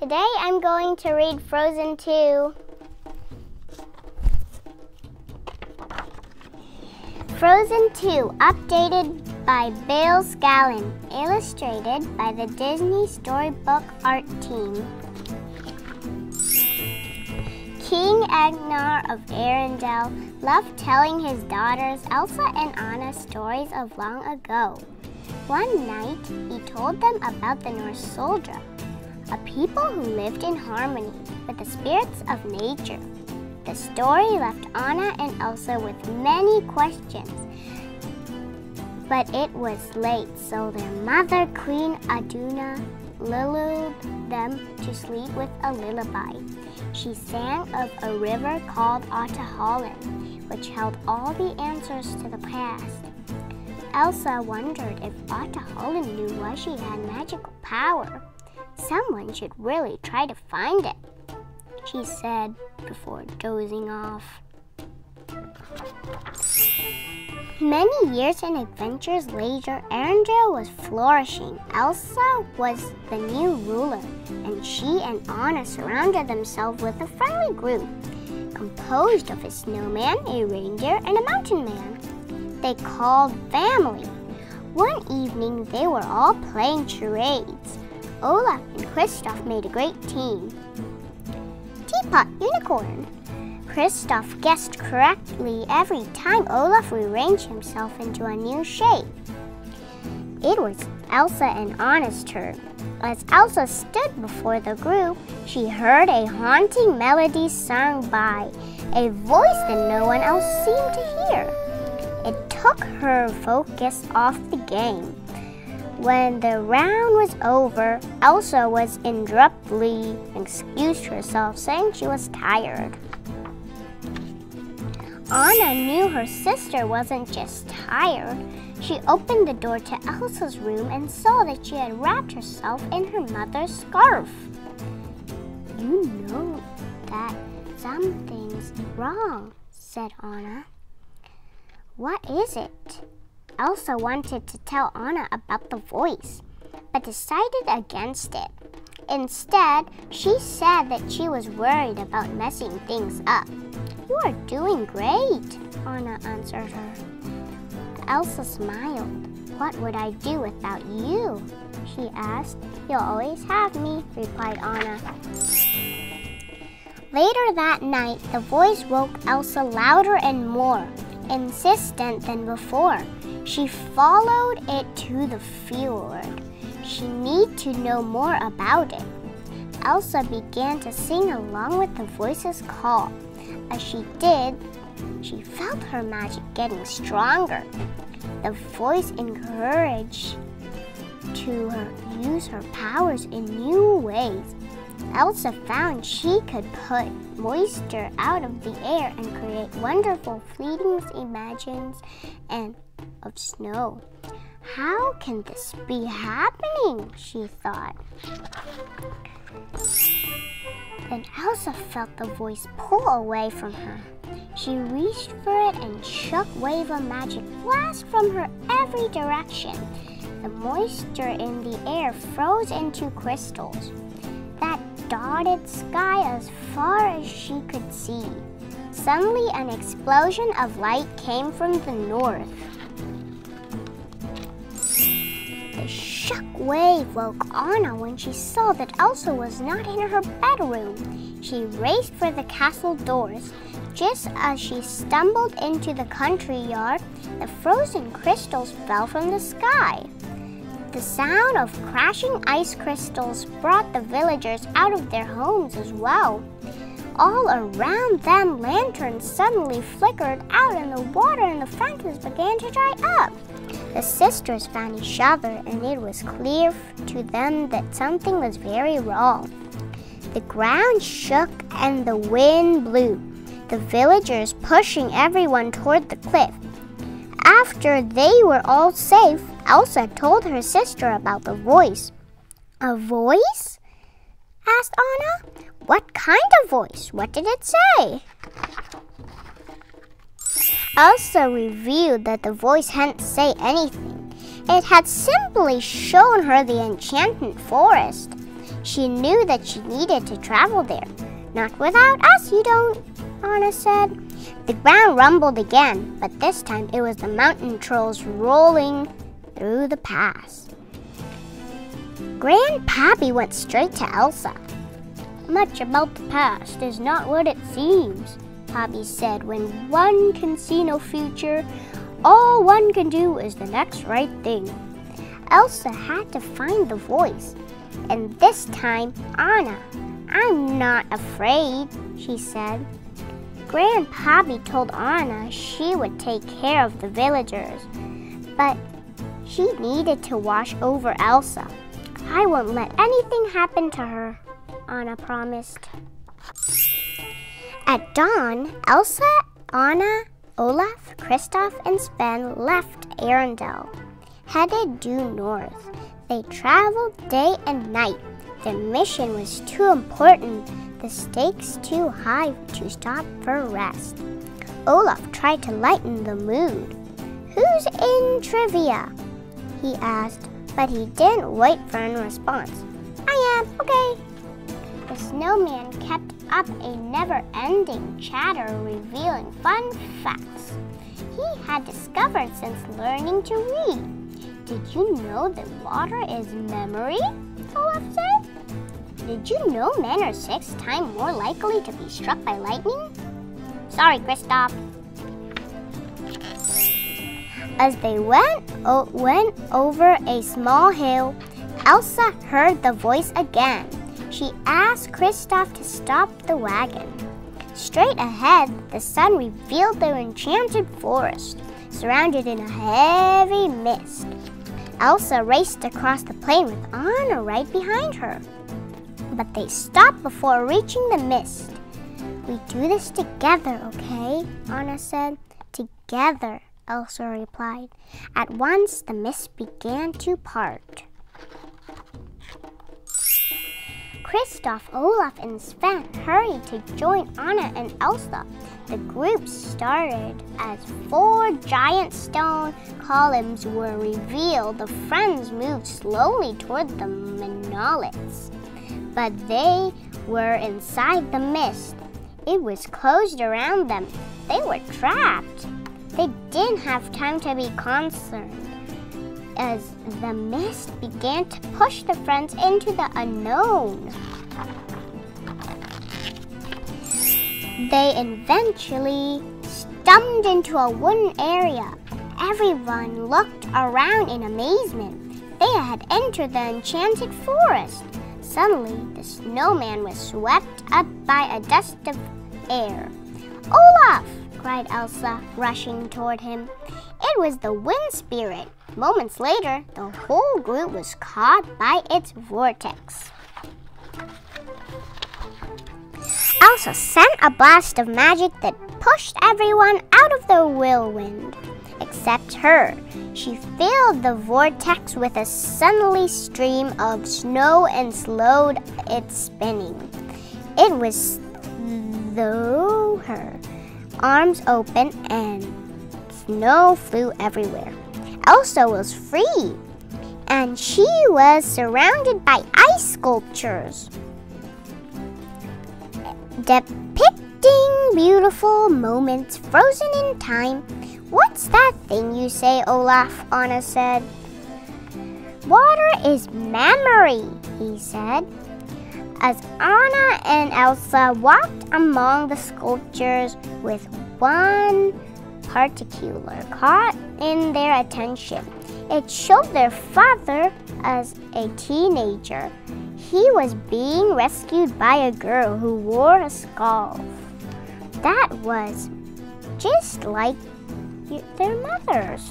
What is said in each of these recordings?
Today I'm going to read Frozen 2. Frozen 2, updated by Bill Scallon, illustrated by the Disney Storybook Art Team. King Agnar of Arendelle loved telling his daughters Elsa and Anna stories of long ago. One night, he told them about the Norse soldier, a people who lived in harmony with the spirits of nature. The story left Anna and Elsa with many questions, but it was late, so their mother, Queen Iduna, lulled them to sleep with a lullaby. She sang of a river called Ottaholland, which held all the answers to the past. Elsa wondered if Ottaholland knew why she had magical power. Someone should really try to find it, she said before dozing off. Many years and adventures later, Arendelle was flourishing. Elsa was the new ruler, and she and Anna surrounded themselves with a friendly group, composed of a snowman, a reindeer, and a mountain man. They called family. One evening, they were all playing charades. Olaf and Kristoff made a great team. Teapot Unicorn. Kristoff guessed correctly every time Olaf rearranged himself into a new shape. It was Elsa and Anna's turn. As Elsa stood before the group, she heard a haunting melody sung by a voice that no one else seemed to hear. It took her focus off the game. When the round was over, Elsa was abruptly excused herself, saying she was tired. Anna knew her sister wasn't just tired. She opened the door to Elsa's room and saw that she had wrapped herself in her mother's scarf. "You know that something's wrong," said Anna. "What is it?" Elsa wanted to tell Anna about the voice, but decided against it. Instead, she said that she was worried about messing things up. "You are doing great," Anna answered her. Elsa smiled. "What would I do without you?" she asked. "You'll always have me," replied Anna. Later that night, the voice woke Elsa louder and more insistent than before. She followed it to the fjord. She needed to know more about it. Elsa began to sing along with the voice's call. As she did, she felt her magic getting stronger. The voice encouraged her to use her powers in new ways. Elsa found she could put moisture out of the air and create wonderful fleeting images of snow. "How can this be happening?" she thought. Then Elsa felt the voice pull away from her. She reached for it and shook wave of magic blast from her every direction. The moisture in the air froze into crystals that dotted sky as far as she could see. Suddenly, an explosion of light came from the north. The shock wave woke Anna when she saw that Elsa was not in her bedroom. She raced for the castle doors. Just as she stumbled into the country yard, the frozen crystals fell from the sky. The sound of crashing ice crystals brought the villagers out of their homes as well. All around them, lanterns suddenly flickered out and the water in the fountains began to dry up. The sisters found each other, and it was clear to them that something was very wrong. The ground shook and the wind blew, the villagers pushing everyone toward the cliff. After they were all safe, Elsa told her sister about the voice. "A voice?" asked Anna. "What kind of voice? What did it say?" Elsa revealed that the voice hadn't said anything. It had simply shown her the enchanted forest. She knew that she needed to travel there. Not without us, you don't, Anna said. The ground rumbled again, but this time it was the mountain trolls rolling through the pass. Grandpappy went straight to Elsa. Much about the past is not what it seems, Pappy said. When one can see no future, all one can do is the next right thing. Elsa had to find the voice, and this time, Anna, I'm not afraid, she said. Grandpappy told Anna she would take care of the villagers, but she needed to watch over Elsa. I won't let anything happen to her, Anna promised. At dawn, Elsa, Anna, Olaf, Kristoff, and Sven left Arendelle, headed due north. They traveled day and night. Their mission was too important, the stakes too high to stop for rest. Olaf tried to lighten the mood. Who's in trivia? He asked, but he didn't wait for a response. I am, okay. The snowman kept up a never-ending chatter revealing fun facts he had discovered since learning to read. Did you know that water is memory? Olaf said. Did you know men are 6 times more likely to be struck by lightning? Sorry, Kristoff. As they went over a small hill, Elsa heard the voice again. She asked Kristoff to stop the wagon. Straight ahead, the sun revealed their enchanted forest, surrounded in a heavy mist. Elsa raced across the plain with Anna right behind her. But they stopped before reaching the mist. We do this together, okay? Anna said. Together, Elsa replied. At once, the mist began to part. Kristoff, Olaf, and Sven hurried to join Anna and Elsa. The group started as 4 giant stone columns were revealed. The friends moved slowly toward the monoliths, but they were inside the mist. It was closed around them. They were trapped. They didn't have time to be concerned as the mist began to push the friends into the unknown. They eventually stumbled into a wooden area. Everyone looked around in amazement. They had entered the enchanted forest. Suddenly, the snowman was swept up by a gust of air. Olaf! Cried Elsa, rushing toward him. It was the wind spirit. Moments later, the whole group was caught by its vortex. Elsa sent a blast of magic that pushed everyone out of the whirlwind, except her. She filled the vortex with a sunny stream of snow and slowed its spinning. It was though her arms open and snow flew everywhere. Elsa was free, and she was surrounded by ice sculptures depicting beautiful moments frozen in time. What's that thing you say, Olaf? Anna said. Water is memory, he said. As Anna and Elsa walked among the sculptures, with one particular caught in their attention. It showed their father as a teenager. He was being rescued by a girl who wore a scarf. That was just like their mothers.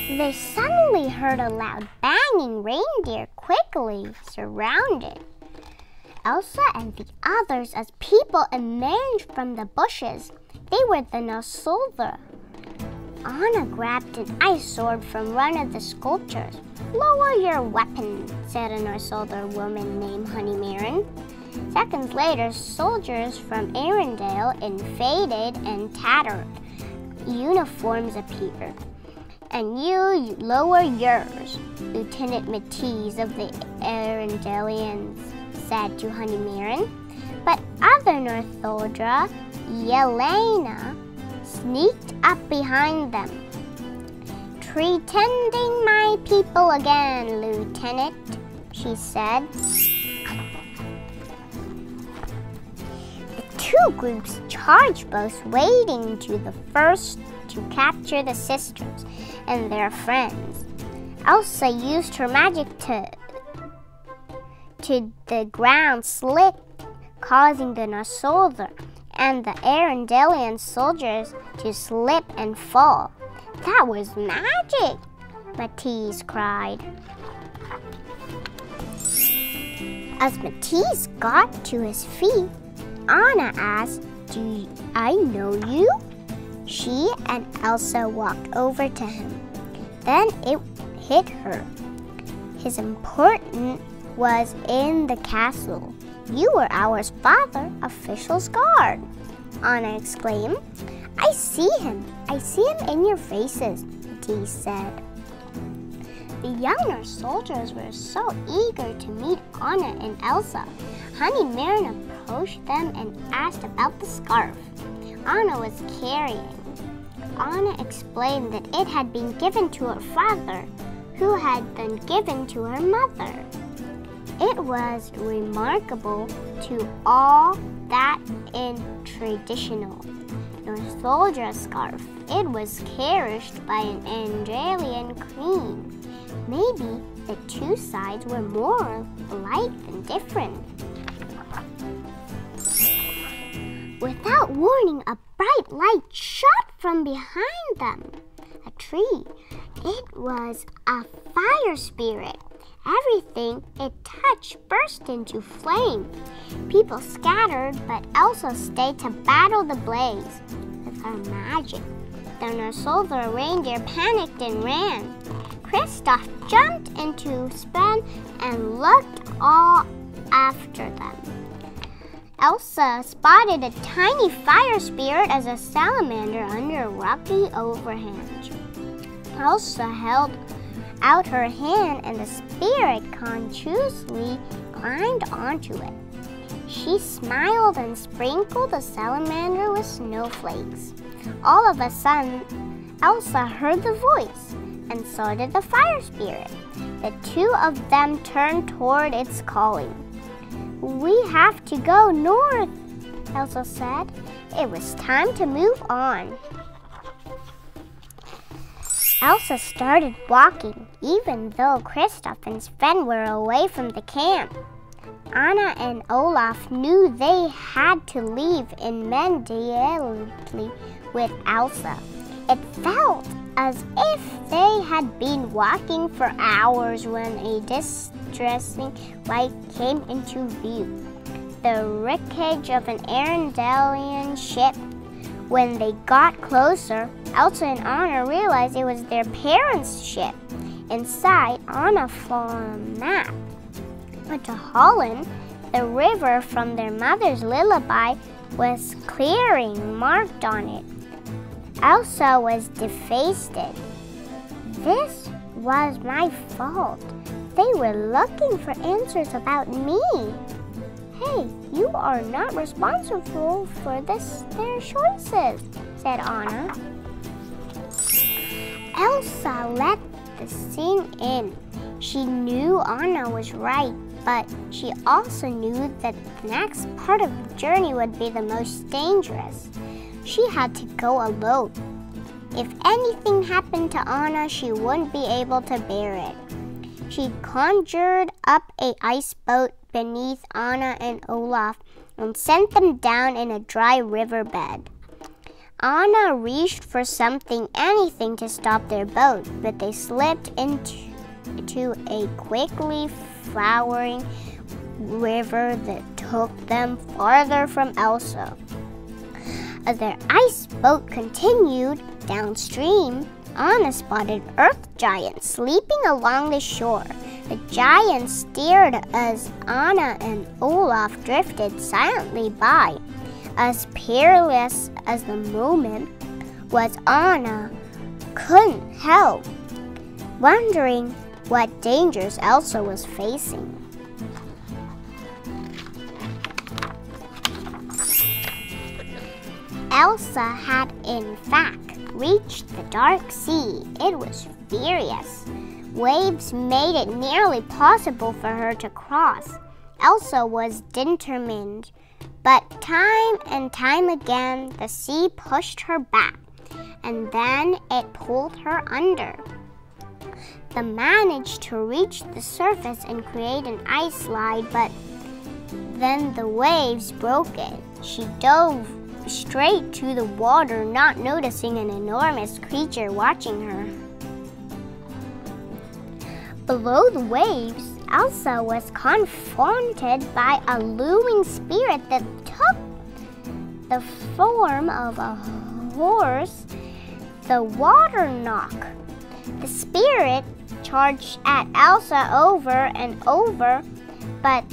They suddenly heard a loud banging. Reindeer quickly surrounded Elsa and the others as people emerged from the bushes. They were the Nosolda. Anna grabbed an ice sword from one of the sculptures. Lower your weapon, said a Nosolda woman named Honeymaren. Seconds later, soldiers from Arendelle in faded and tattered uniforms appeared. and you lower yours, Lieutenant Matisse of the Arendelians said to Honeymarin. But other North soldier, Yelena, sneaked up behind them. "Pretending my people again, Lieutenant," she said. The two groups charged, both wading to the first to capture the sisters and their friends. Elsa used her magic to the ground slipped, causing the North soldier and the Arendelian soldiers to slip and fall. "That was magic," Matisse cried. As Matisse got to his feet, Anna asked, "Do I know you?" She and Elsa walked over to him. Then it hit her. His important was in the castle. "You were our father, official's guard," Anna exclaimed. I see him in your faces," Matisse said. The younger soldiers were so eager to meet Anna and Elsa. Honeymarin approached them and asked about the scarf Anna was carrying. Anna explained that it had been given to her father, who had then given to her mother. It was remarkable to all that in traditional North soldier scarf. It was cherished by an Arendelian queen. Maybe the two sides were more alike than different. Without warning, a bright light shot from behind them. A tree. It was a fire spirit. Everything it touched burst into flame. People scattered, but Elsa stayed to battle the blaze. With her magic, the North soldier reindeer panicked and ran. Kristoff jumped into spin and looked all after them. Elsa spotted a tiny fire spirit as a salamander under a rocky overhang. Elsa held out her hand and the spirit consciously climbed onto it. She smiled and sprinkled the salamander with snowflakes. All of a sudden, Elsa heard the voice, and so did the fire spirit. The two of them turned toward its calling. "We have to go north," Elsa said. It was time to move on. Elsa started walking, even though Kristoff and Sven were away from the camp. Anna and Olaf knew they had to leave immediately with Elsa. It felt as if they had been walking for hours when a distressing light came into view. The wreckage of an Arendelian ship. When they got closer, Elsa and Anna realized it was their parents' ship. Inside, Anna found a map. To Holland, the river from their mother's lullaby was clearing marked on it. Elsa was devastated. "This was my fault. They were looking for answers about me." "Hey, you are not responsible for their choices," said Anna. Elsa let the sink in. She knew Anna was right, but she also knew that the next part of the journey would be the most dangerous. She had to go alone. If anything happened to Anna, she wouldn't be able to bear it. She conjured up an ice boat beneath Anna and Olaf and sent them down in a dry riverbed. Anna reached for anything to stop their boat, but they slipped into a quickly flowing river that took them farther from Elsa. As their ice boat continued downstream, Anna spotted Earth Giants sleeping along the shore. The giants stared as Anna and Olaf drifted silently by. As perilous as the moment was, Anna couldn't help wondering what dangers Elsa was facing. Elsa had in fact reached the dark sea. It was furious. Waves made it nearly possible for her to cross. Elsa was determined, but time and time again the sea pushed her back, and then it pulled her under. They managed to reach the surface and create an ice slide, but then the waves broke it. She dove straight to the water, not noticing an enormous creature watching her. Below the waves, Elsa was confronted by a looming spirit that took the form of a horse, the water knock. The spirit charged at Elsa over and over, but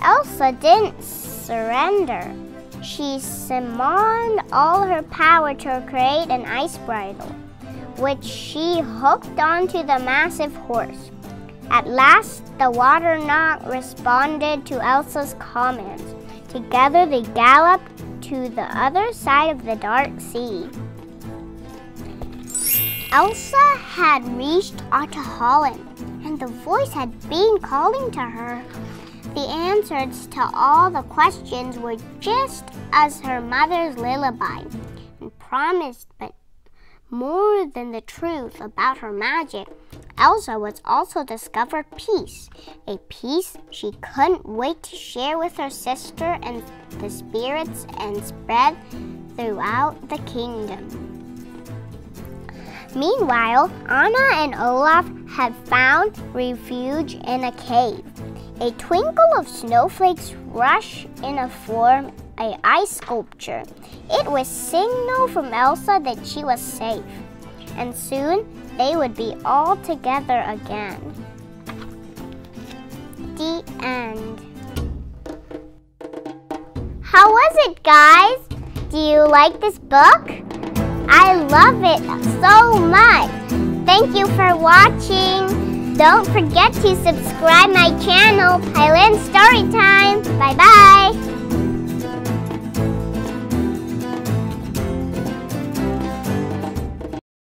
Elsa didn't surrender. She summoned all her power to create an ice bridle, which she hooked onto the massive horse. At last, the water knock responded to Elsa's commands. Together, they galloped to the other side of the dark sea. Elsa had reached Holland, and the voice had been calling to her. The answers to all the questions were just as her mother's lullaby, and promised but more than the truth about her magic. Elsa was also discovered peace, a peace she couldn't wait to share with her sister and the spirits and spread throughout the kingdom. Meanwhile, Anna and Olaf had found refuge in a cave. A twinkle of snowflakes rushed in a form an ice sculpture. It was signal from Elsa that she was safe, and soon they would be all together again. The end. How was it, guys? Do you like this book? I love it so much. Thank you for watching. Don't forget to subscribe my channel, Pailin Storytime. Bye-bye.